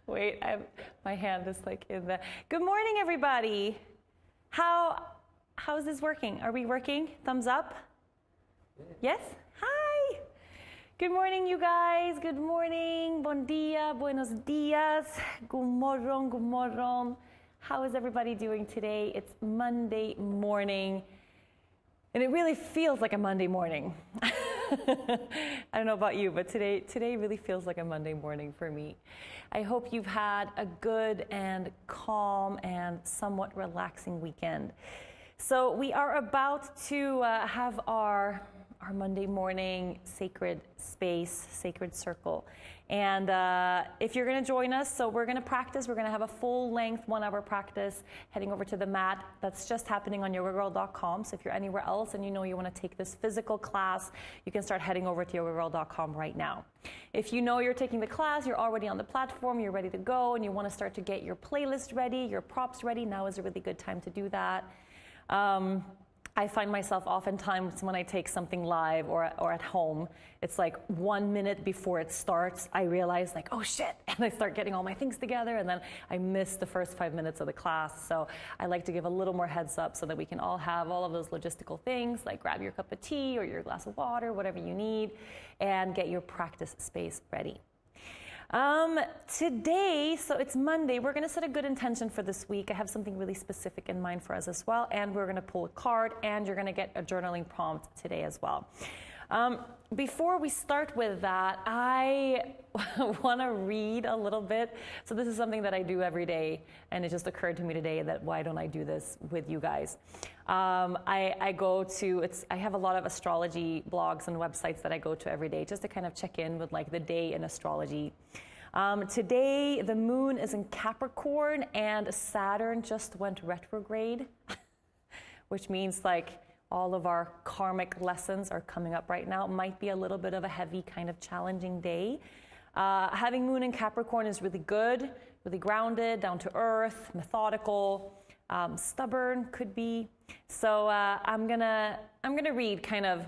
Wait, my hand is like in the. Good morning, everybody. How's this working? Are we working? Thumbs up? Yes? Hi. Good morning, you guys. Good morning. Bon dia, buenos dias. God morgon, god morgon. How is everybody doing today? It's Monday morning, and it really feels like a Monday morning. I don't know about you, but today really feels like a Monday morning for me. I hope you've had a good and calm and somewhat relaxing weekend. So we are about to have our Monday morning sacred space, sacred circle. And if you're going to join us, so we're going to practice. We're going to have a full-length 1-hour practice heading over to the mat. That's just happening on yogagirl.com. So if you're anywhere else and you know you want to take this physical class, you can start heading over to yogagirl.com right now. If you know you're taking the class, you're already on the platform, you're ready to go, and you want to start to get your playlist ready, your props ready, now is a really good time to do that. I find myself oftentimes when I take something live or at home, it's like 1 minute before it starts, I realize like, oh shit, and I start getting all my things together, and then I miss the first 5 minutes of the class. So I like to give a little more heads up so that we can all have all of those logistical things, like grab your cup of tea or your glass of water, whatever you need, and get your practice space ready. Today, so it's Monday, we're going to set a good intention for this week. I have something really specific in mind for us as well, and we're going to pull a card, and you're going to get a journaling prompt today as well. Before we start with that, I want to read a little bit. So this is something that I do every day, and it just occurred to me today that why don't I do this with you guys? I have a lot of astrology blogs and websites that I go to every day just to kind of check in with like the day in astrology. Today, the moon is in Capricorn and Saturn just went retrograde, which means like all of our karmic lessons are coming up right now. It might be a little bit of a heavy, kind of challenging day. Having moon in Capricorn is really good, really grounded, down to earth, methodical, stubborn could be. So I'm gonna read kind of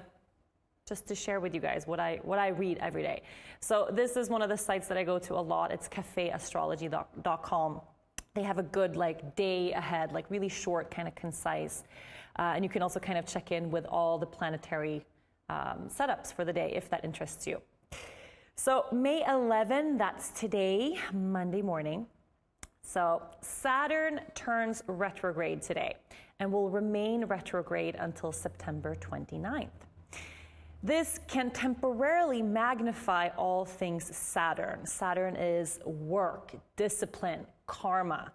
just to share with you guys what I read every day. So this is one of the sites that I go to a lot. It's cafeastrology.com. They have a good like day ahead, like really short, kind of concise. And you can also kind of check in with all the planetary setups for the day if that interests you. So May 11, that's today, Monday morning. So Saturn turns retrograde today and will remain retrograde until September 29th. This can temporarily magnify all things Saturn. Saturn is work, discipline, karma,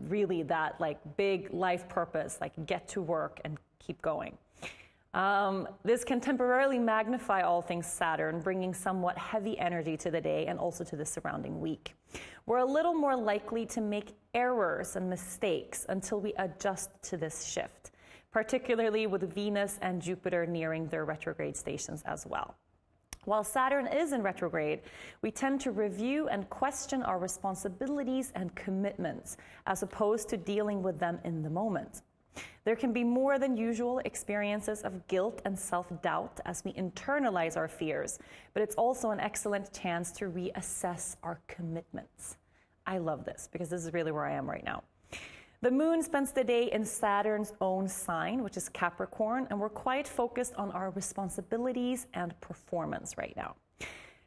really that like big life purpose, like get to work and keep going. This can temporarily magnify all things Saturn, bringing somewhat heavy energy to the day and also to the surrounding week. We're a little more likely to make errors and mistakes until we adjust to this shift, particularly with Venus and Jupiter nearing their retrograde stations as well. While Saturn is in retrograde, we tend to review and question our responsibilities and commitments as opposed to dealing with them in the moment. There can be more than usual experiences of guilt and self-doubt as we internalize our fears, but it's also an excellent chance to reassess our commitments. I love this because this is really where I am right now. The moon spends the day in Saturn's own sign, which is Capricorn, and we're quite focused on our responsibilities and performance right now.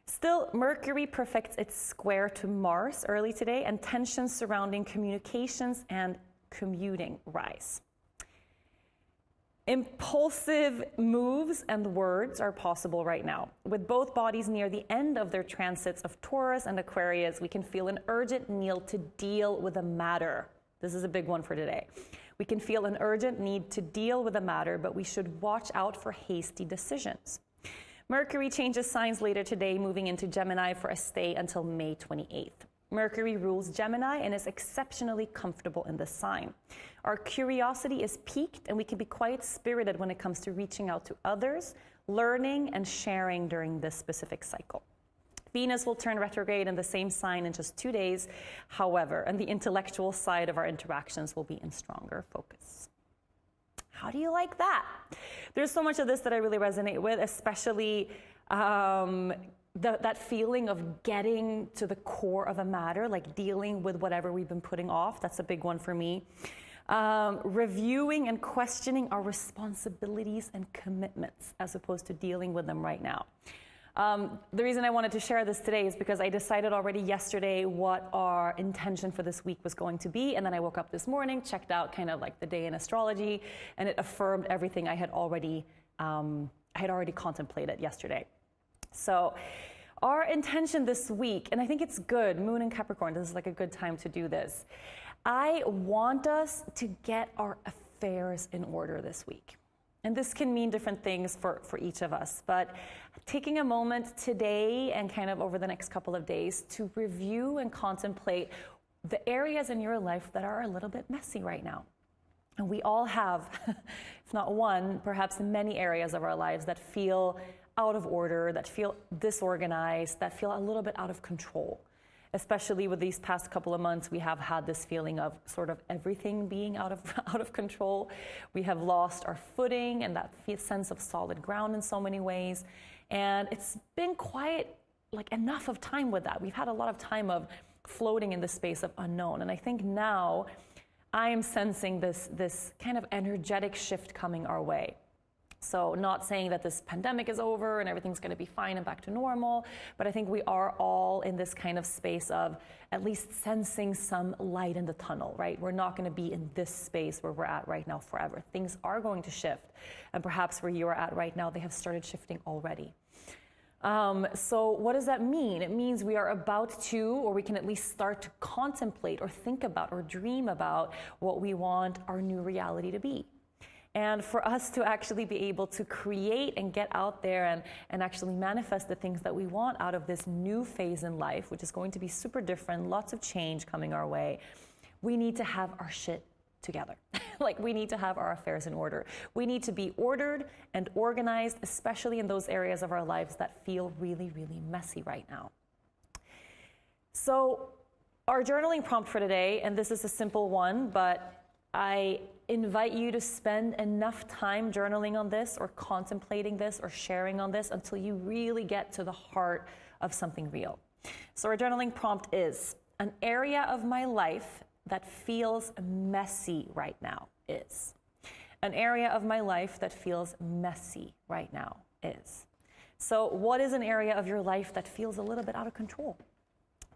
Still, Mercury perfects its square to Mars early today, and tensions surrounding communications and commuting rise. Impulsive moves and words are possible right now. With both bodies near the end of their transits of Taurus and Aquarius, we can feel an urgent need to deal with a matter. This is a big one for today. We can feel an urgent need to deal with a matter, but we should watch out for hasty decisions. Mercury changes signs later today, moving into Gemini for a stay until May 28th. Mercury rules Gemini and is exceptionally comfortable in this sign. Our curiosity is piqued, and we can be quite spirited when it comes to reaching out to others, learning, and sharing during this specific cycle. Venus will turn retrograde in the same sign in just 2 days, however, and the intellectual side of our interactions will be in stronger focus. How do you like that? There's so much of this that I really resonate with, especially that feeling of getting to the core of a matter, like dealing with whatever we've been putting off. That's a big one for me. Reviewing and questioning our responsibilities and commitments as opposed to dealing with them right now. The reason I wanted to share this today is because I decided already yesterday what our intention for this week was going to be, and then I woke up this morning, checked out kind of like the day in astrology, and it affirmed everything I had already contemplated yesterday. So our intention this week, and I think it's good, Moon in Capricorn, this is like a good time to do this. I want us to get our affairs in order this week. And this can mean different things for each of us, but taking a moment today and kind of over the next couple of days to review and contemplate the areas in your life that are a little bit messy right now. And we all have, if not one, perhaps many areas of our lives that feel out of order, that feel disorganized, that feel a little bit out of control. Especially with these past couple of months, we have had this feeling of sort of everything being out of control. We have lost our footing and that sense of solid ground in so many ways. And it's been quite like enough of time with that. We've had a lot of time of floating in the space of unknown. And I think now I am sensing this kind of energetic shift coming our way. So not saying that this pandemic is over and everything's going to be fine and back to normal, but I think we are all in this kind of space of at least sensing some light in the tunnel, right? We're not going to be in this space where we're at right now forever. Things are going to shift. And perhaps where you are at right now, they have started shifting already. So what does that mean? It means we are about to, or we can at least start to contemplate or think about or dream about what we want our new reality to be. And for us to actually be able to create and get out there and actually manifest the things that we want out of this new phase in life, which is going to be super different, lots of change coming our way, we need to have our shit together. Like we need to have our affairs in order. We need to be ordered and organized, especially in those areas of our lives that feel really, really messy right now. So our journaling prompt for today, and this is a simple one, but I invite you to spend enough time journaling on this or contemplating this or sharing on this until you really get to the heart of something real. So our journaling prompt is, an area of my life that feels messy right now is. An area of my life that feels messy right now is. So what is an area of your life that feels a little bit out of control,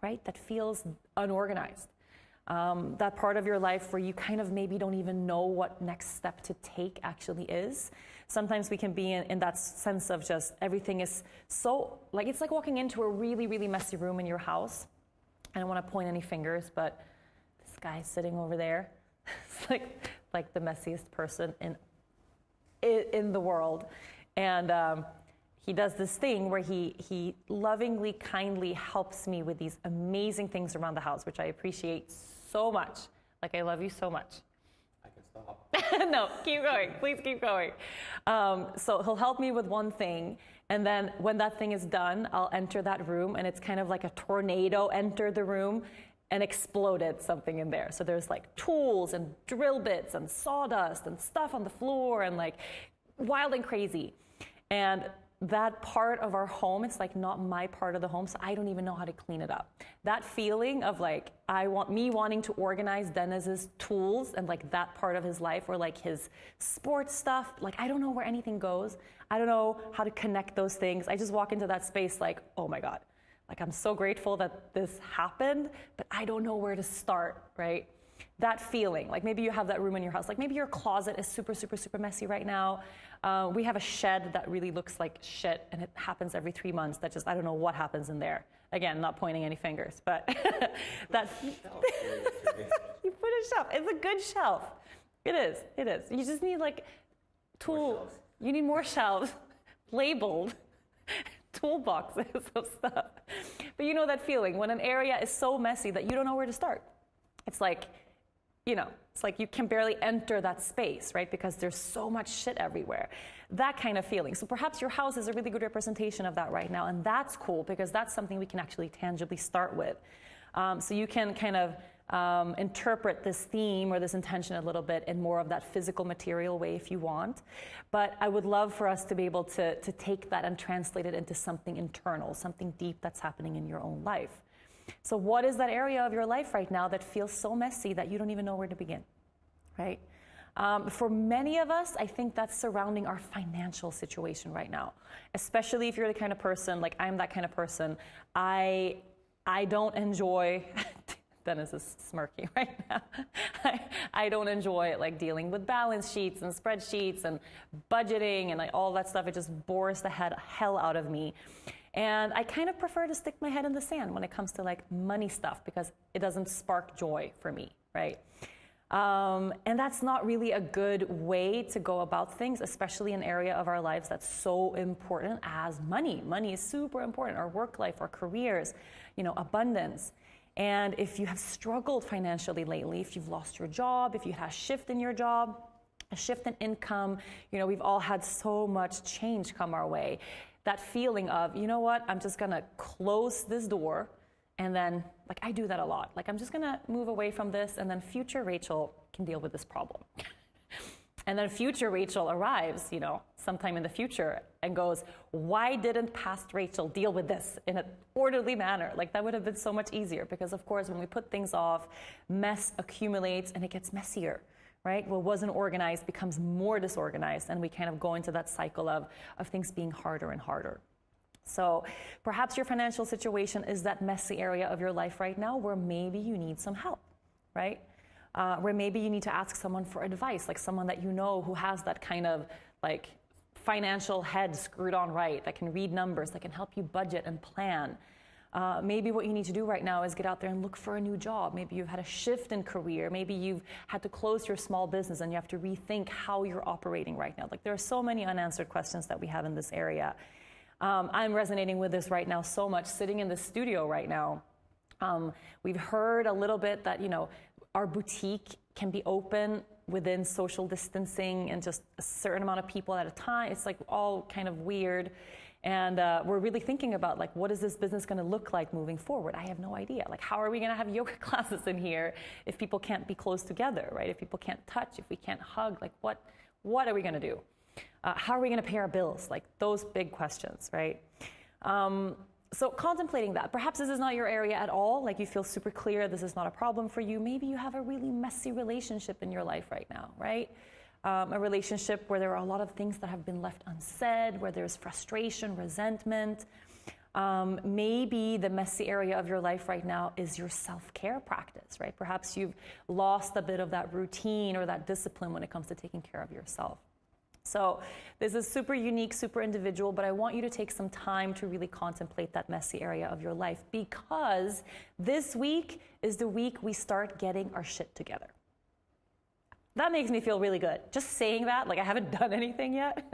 right? That feels unorganized? That part of your life where you kind of maybe don't even know what next step to take actually is. Sometimes we can be in that sense of just everything is so, like it's like walking into a really, really messy room in your house. I don't want to point any fingers, but this guy sitting over there, it's like the messiest person in the world. And he does this thing where he lovingly, kindly helps me with these amazing things around the house, which I appreciate so much. Like, I love you so much. I can stop. No, keep going. Please keep going. So he'll help me with one thing, and then when that thing is done, I'll enter that room, and it's kind of like a tornado entered the room and exploded something in there. So there's like tools and drill bits and sawdust and stuff on the floor and like wild and crazy. And that part of our home, it's like not my part of the home, so I don't even know how to clean it up. That feeling of like, wanting to organize Dennis's tools and like that part of his life or like his sports stuff, like I don't know where anything goes. I don't know how to connect those things. I just walk into that space like, oh my God, like I'm so grateful that this happened, but I don't know where to start, right? That feeling, like maybe you have that room in your house, like maybe your closet is super, super, super messy right now. We have a shed that really looks like shit, and it happens every 3 months. That just, I don't know what happens in there. Again, not pointing any fingers, but that you put a shelf. It's a good shelf. It is. It is. You just need like tools. You need more shelves, labeled toolboxes of stuff. But you know that feeling when an area is so messy that you don't know where to start. It's like, it's like you can barely enter that space, right? Because there's so much shit everywhere. That kind of feeling. So perhaps your house is a really good representation of that right now. And that's cool because that's something we can actually tangibly start with. So you can kind of interpret this theme or this intention a little bit in more of that physical material way if you want. But I would love for us to be able to take that and translate it into something internal, something deep that's happening in your own life. So what is that area of your life right now that feels so messy that you don't even know where to begin, right? For many of us, I think that's surrounding our financial situation right now, especially if you're the kind of person, like I'm that kind of person. I don't enjoy, Dennis is smirking right now. I don't enjoy like dealing with balance sheets and spreadsheets and budgeting and like all that stuff. It just bores the hell out of me. And I kind of prefer to stick my head in the sand when it comes to like money stuff because it doesn't spark joy for me, right? And that's not really a good way to go about things, especially in an area of our lives that's so important as money. Money is super important, our work life, our careers, abundance. And if you have struggled financially lately, if you've lost your job, if you had a shift in your job, a shift in income, we've all had so much change come our way. That feeling of, you know what, I'm just gonna close this door and then, like I do that a lot. Like I'm just gonna move away from this and then future Rachel can deal with this problem. And then future Rachel arrives, sometime in the future and goes, why didn't past Rachel deal with this in an orderly manner? Like that would have been so much easier because of course when we put things off, mess accumulates and it gets messier. Right? What wasn't organized becomes more disorganized and we kind of go into that cycle of things being harder and harder. So perhaps your financial situation is that messy area of your life right now where maybe you need some help, right? Where maybe you need to ask someone for advice, like someone that who has that kind of like financial head screwed on right, that can read numbers, that can help you budget and plan. Maybe what you need to do right now is get out there and look for a new job. Maybe you've had a shift in career. Maybe you've had to close your small business and you have to rethink how you're operating right now. Like there are so many unanswered questions that we have in this area. I'm resonating with this right now so much, sitting in the studio right now. We've heard a little bit that, our boutique can be open within social distancing and just a certain amount of people at a time. It's like all kind of weird. And we're really thinking about like, what is this business going to look like moving forward? I have no idea. Like, how are we going to have yoga classes in here if people can't be close together, right? If people can't touch, if we can't hug, like what are we going to do? How are we going to pay our bills? Like those big questions, right? So contemplating that. Perhaps this is not your area at all. Like you feel super clear this is not a problem for you. Maybe you have a really messy relationship in your life right now, right? A relationship where there are a lot of things that have been left unsaid, where there's frustration, resentment. Maybe the messy area of your life right now is your self-care practice, right? Perhaps you've lost a bit of that routine or that discipline when it comes to taking care of yourself. So this is super unique, super individual, but I want you to take some time to really contemplate that messy area of your life because this week is the week we start getting our shit together. That makes me feel really good. Just saying that, like I haven't done anything yet.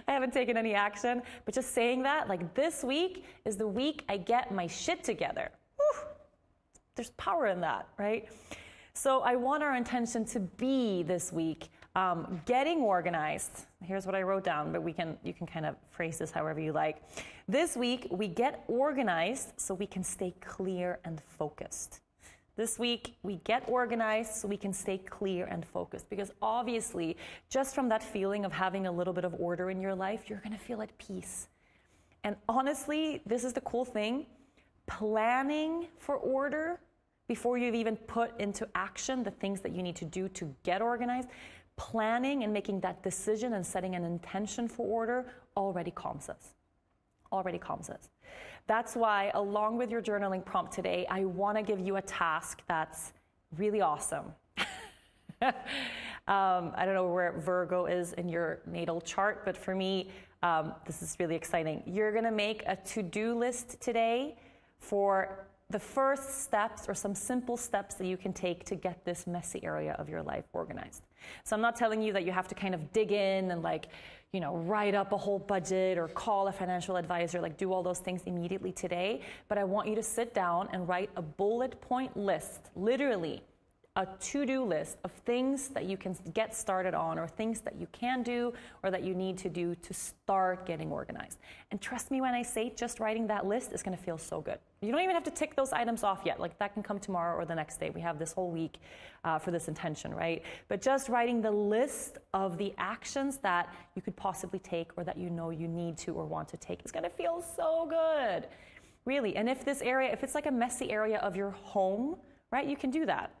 I haven't taken any action, but just saying that, like this week is the week I get my shit together. Whew. There's power in that, right? So I want our intention to be this week getting organized. Here's what I wrote down, but you can kind of phrase this however you like. This week, we get organized so we can stay clear and focused. This week, we get organized so we can stay clear and focused because obviously, just from that feeling of having a little bit of order in your life, you're going to feel at peace. And honestly, this is the cool thing. Planning for order before you've even put into action the things that you need to do to get organized, planning and making that decision and setting an intention for order already calms us. Already calms us. That's why, along with your journaling prompt today, I want to give you a task that's really awesome. I don't know where Virgo is in your natal chart, but for me, this is really exciting. You're going to make a to-do list today for the first steps or some simple steps that you can take to get this messy area of your life organized. So I'm not telling you that you have to kind of dig in and write up a whole budget or call a financial advisor, do all those things immediately today. But I want you to sit down and write a bullet point list, literally a to-do list of things that you can get started on, or things that you can do or that you need to do to start getting organized. And trust me when I say just writing that list is going to feel so good. You don't even have to tick those items off yet. Like, that can come tomorrow or the next day. We have this whole week for this intention, right? But just writing the list of the actions that you could possibly take, or that you know you need to or want to take, is going to feel so good. Really. And if this area, if it's like a messy area of your home, right, you can do that.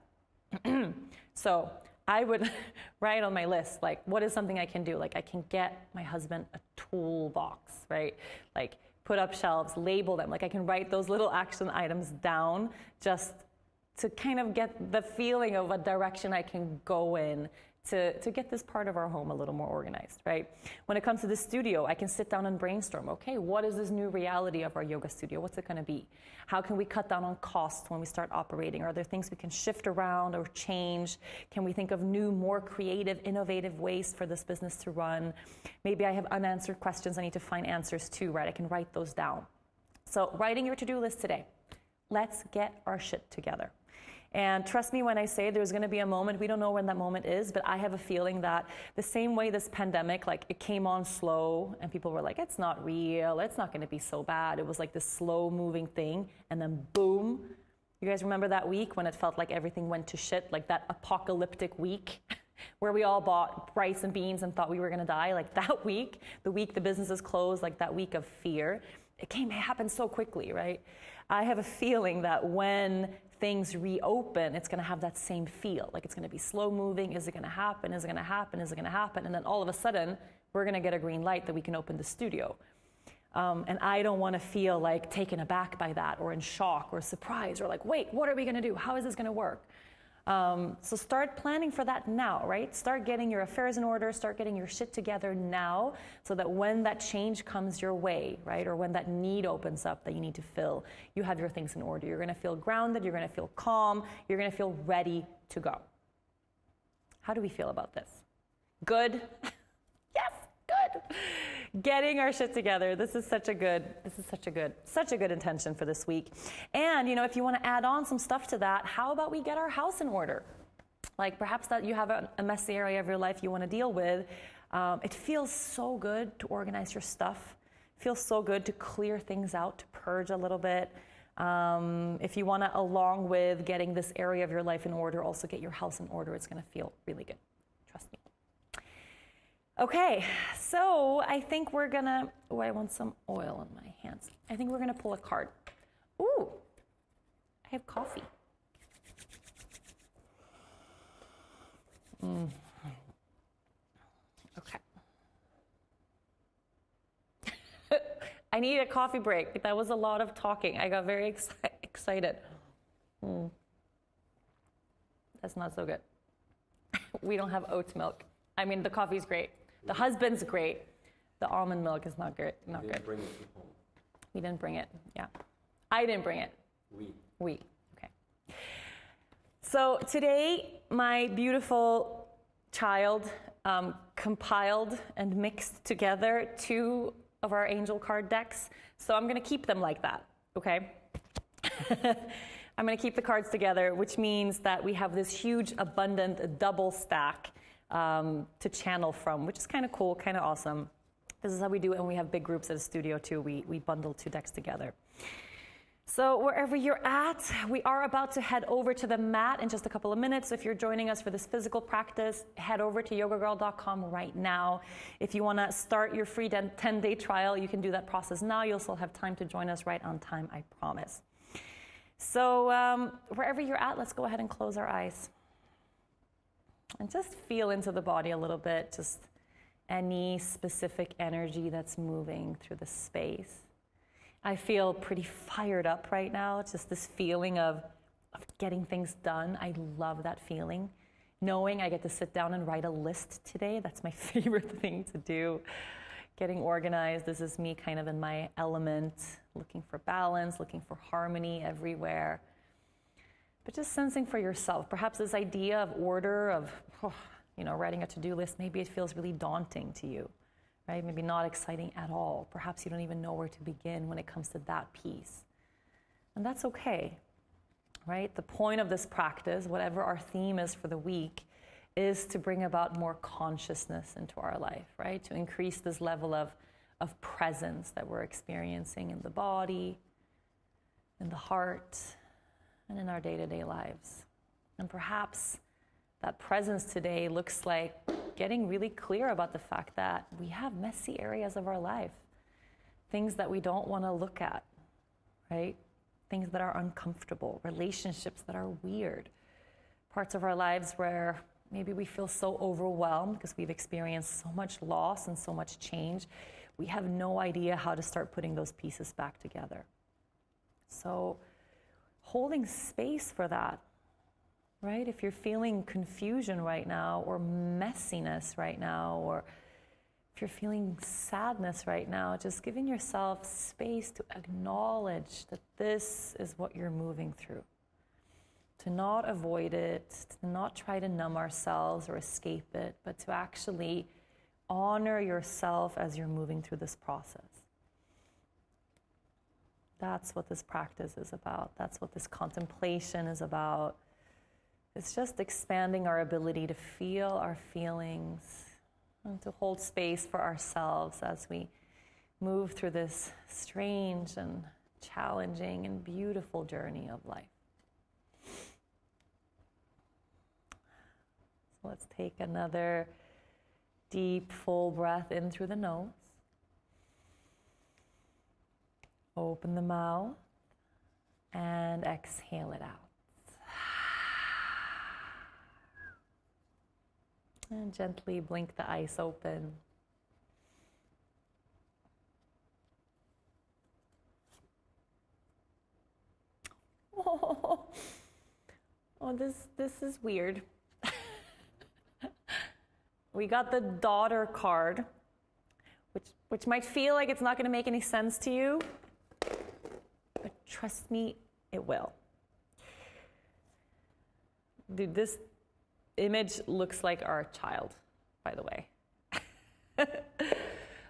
So I would write on my list, like, what is something I can do? Like, I can get my husband a toolbox, right? Like, put up shelves, label them. Like, I can write those little action items down just to kind of get the feeling of a direction I can go in to get this part of our home a little more organized, right? When it comes to the studio, I can sit down and brainstorm. Okay, what is this new reality of our yoga studio? What's it going to be? How can we cut down on costs when we start operating? Are there things we can shift around or change? Can we think of new, more creative, innovative ways for this business to run? Maybe I have unanswered questions I need to find answers to, right? I can write those down. So writing your to-do list today. Let's get our shit together. And trust me when I say there's going to be a moment, we don't know when that moment is, but I have a feeling that the same way this pandemic, like, it came on slow and people were like, it's not real, it's not going to be so bad. It was like this slow moving thing, and then boom. You guys remember that week when it felt like everything went to shit, like that apocalyptic week where we all bought rice and beans and thought we were going to die? Like, that week, the week the businesses closed, like that week of fear, it happened so quickly, right? I have a feeling that when things reopen, it's going to have that same feel. Like, it's going to be slow moving. Is it going to happen? Is it going to happen? Is it going to happen? And then all of a sudden, we're going to get a green light that we can open the studio. And I don't want to feel like taken aback by that, or in shock or surprise, or like, wait, what are we going to do? How is this going to work? So start planning for that now, right? Start getting your affairs in order, start getting your shit together now, so that when that change comes your way, right, or when that need opens up that you need to fill, you have your things in order. You're going to feel grounded, you're going to feel calm, you're going to feel ready to go. How do we feel about this? Good? Yes, good. Getting our shit together. This is such a good intention for this week. And, you know, if you want to add on some stuff to that, how about we get our house in order? Like, perhaps that you have a messy area of your life you want to deal with. It feels so good to organize your stuff. It feels so good to clear things out, to purge a little bit. If you want to, along with getting this area of your life in order, also get your house in order, it's going to feel really good. Trust me. Okay, so I think we're gonna, I want some oil on my hands. I think we're gonna pull a card. Ooh, I have coffee. Okay. I need a coffee break. That was a lot of talking. I got very excited. That's not so good. We don't have oat milk. I mean, the coffee's great. The husband's great. The almond milk is not good. Not good. Bring it to home. We didn't bring it. Yeah. I didn't bring it. We. Okay. So today, my beautiful child compiled and mixed together 2 of our angel card decks. So I'm going to keep them like that. Okay. I'm going to keep the cards together, which means that we have this huge, abundant double stack to channel from, which is kind of cool, kind of awesome. This is how we do it when we have big groups at a studio too. We bundle 2 decks together. So wherever you're at, we are about to head over to the mat in just a couple of minutes. So if you're joining us for this physical practice, head over to yogagirl.com right now. If you want to start your free 10-day trial, you can do that process now. You'll still have time to join us right on time, I promise. So wherever you're at, let's go ahead and close our eyes. And just feel into the body a little bit, just any specific energy that's moving through the space. I feel pretty fired up right now. It's just this feeling of getting things done. I love that feeling. Knowing I get to sit down and write a list today, that's my favorite thing to do. Getting organized, this is me kind of in my element, looking for balance, looking for harmony everywhere. But just sensing for yourself, perhaps this idea of order, of writing a to-do list, maybe it feels really daunting to you, right? Maybe not exciting at all. Perhaps you don't even know where to begin when it comes to that piece. And that's okay. right? The point of this practice, whatever our theme is for the week, is to bring about more consciousness into our life, right? To increase this level of presence that we're experiencing in the body, in the heart, and in our day-to-day lives. And perhaps that presence today looks like getting really clear about the fact that we have messy areas of our life, things that we don't want to look at, right? Things that are uncomfortable, relationships that are weird, parts of our lives where maybe we feel so overwhelmed because we've experienced so much loss and so much change. We have no idea how to start putting those pieces back together. So holding space for that, right? If you're feeling confusion right now or messiness right now, or if you're feeling sadness right now, just giving yourself space to acknowledge that this is what you're moving through. To not avoid it, to not try to numb ourselves or escape it, but to actually honor yourself as you're moving through this process. That's what this practice is about. That's what this contemplation is about. It's just expanding our ability to feel our feelings and to hold space for ourselves as we move through this strange and challenging and beautiful journey of life. So let's take another deep, full breath in through the nose. Open the mouth and exhale it out. And gently blink the eyes open. Oh, this is weird. We got the daughter card, which might feel like it's not going to make any sense to you, but trust me, it will. Dude, this image looks like our child, by the way.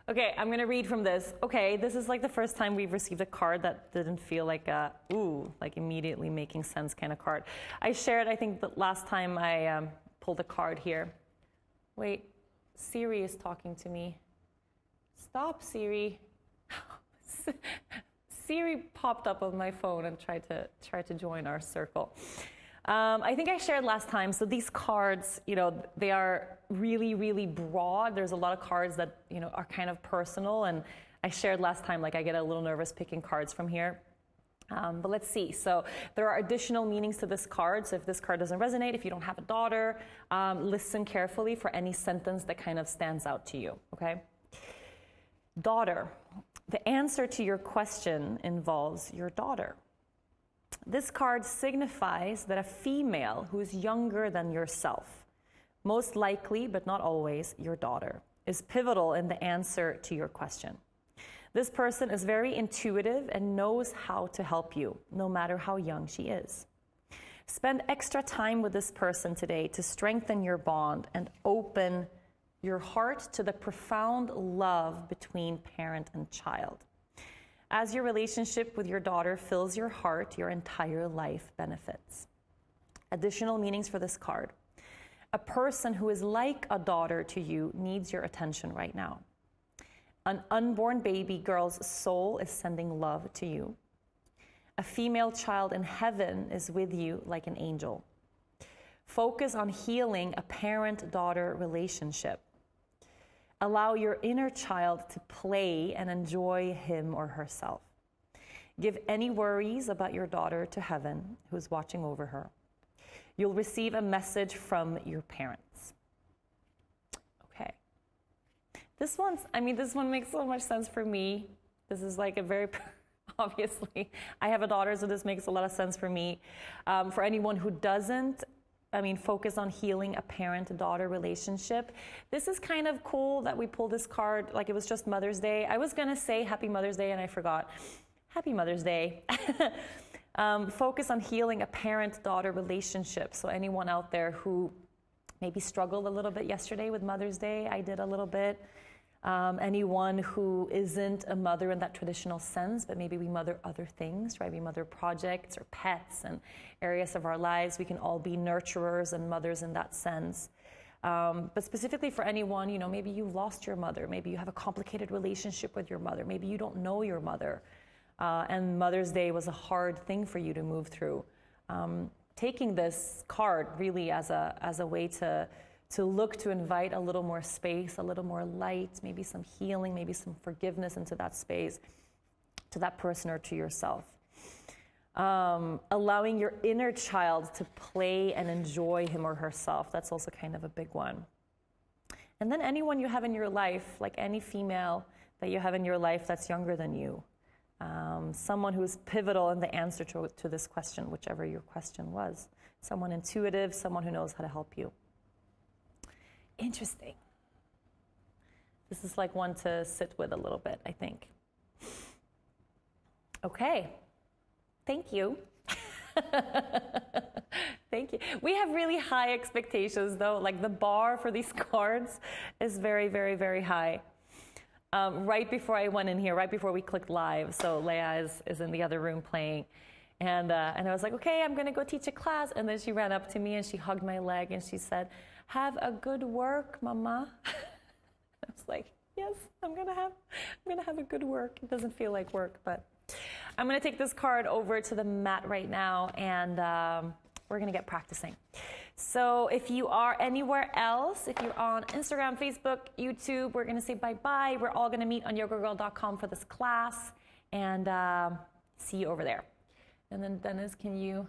Okay, I'm going to read from this. Okay, this is like the first time we've received a card that didn't feel like a, like immediately making sense kind of card. I shared, I think, the last time I pulled a card here. Wait, Siri is talking to me. Stop, Siri. Siri popped up on my phone and tried to join our circle. I think I shared last time, so these cards, they are really, really broad. There's a lot of cards that, are kind of personal, and I shared last time, like I get a little nervous picking cards from here. But let's see. So there are additional meanings to this card. So if this card doesn't resonate, if you don't have a daughter, listen carefully for any sentence that kind of stands out to you, okay? Daughter. The answer to your question involves your daughter. This card signifies that a female who is younger than yourself, most likely, but not always, your daughter, is pivotal in the answer to your question. This person is very intuitive and knows how to help you, no matter how young she is. Spend extra time with this person today to strengthen your bond and open your heart to the profound love between parent and child. As your relationship with your daughter fills your heart, your entire life benefits. Additional meanings for this card. A person who is like a daughter to you needs your attention right now. An unborn baby girl's soul is sending love to you. A female child in heaven is with you like an angel. Focus on healing a parent-daughter relationship. Allow your inner child to play and enjoy him or herself. Give any worries about your daughter to heaven, who's watching over her. You'll receive a message from your parents. Okay. This one makes so much sense for me. This is like a very, obviously, I have a daughter, so this makes a lot of sense for me. For anyone who doesn't, focus on healing a parent-daughter relationship. This is kind of cool that we pulled this card like it was just Mother's Day. I was going to say Happy Mother's Day and I forgot. Happy Mother's Day. Focus on healing a parent-daughter relationship. So anyone out there who maybe struggled a little bit yesterday with Mother's Day, I did a little bit. Anyone who isn't a mother in that traditional sense, but maybe we mother other things, right? We mother projects or pets and areas of our lives. We can all be nurturers and mothers in that sense. But specifically for anyone, maybe you lost your mother. Maybe you have a complicated relationship with your mother. Maybe you don't know your mother. And Mother's Day was a hard thing for you to move through. Taking this card really as a way to look to invite a little more space, a little more light, maybe some healing, maybe some forgiveness into that space, to that person or to yourself. Allowing your inner child to play and enjoy him or herself. That's also kind of a big one. And then anyone you have in your life, like any female that you have in your life that's younger than you. Someone who's pivotal in the answer to this question, whichever your question was. Someone intuitive, someone who knows how to help you. Interesting. This is like one to sit with a little bit, I think. Okay. Thank you. Thank you. We have really high expectations, though. Like the bar for these cards is very, very, very high. Right before I went in here, right before we clicked live, so Leia is in the other room playing. And I was like, okay, I'm going to go teach a class. And then she ran up to me and she hugged my leg and she said, have a good work, Mama. I was like, yes, I'm gonna have a good work. It doesn't feel like work, but I'm gonna take this card over to the mat right now, and we're gonna get practicing. So if you are anywhere else, if you're on Instagram, Facebook, YouTube, we're gonna say bye-bye. We're all gonna meet on yogagirl.com for this class, and see you over there. And then Dennis, can you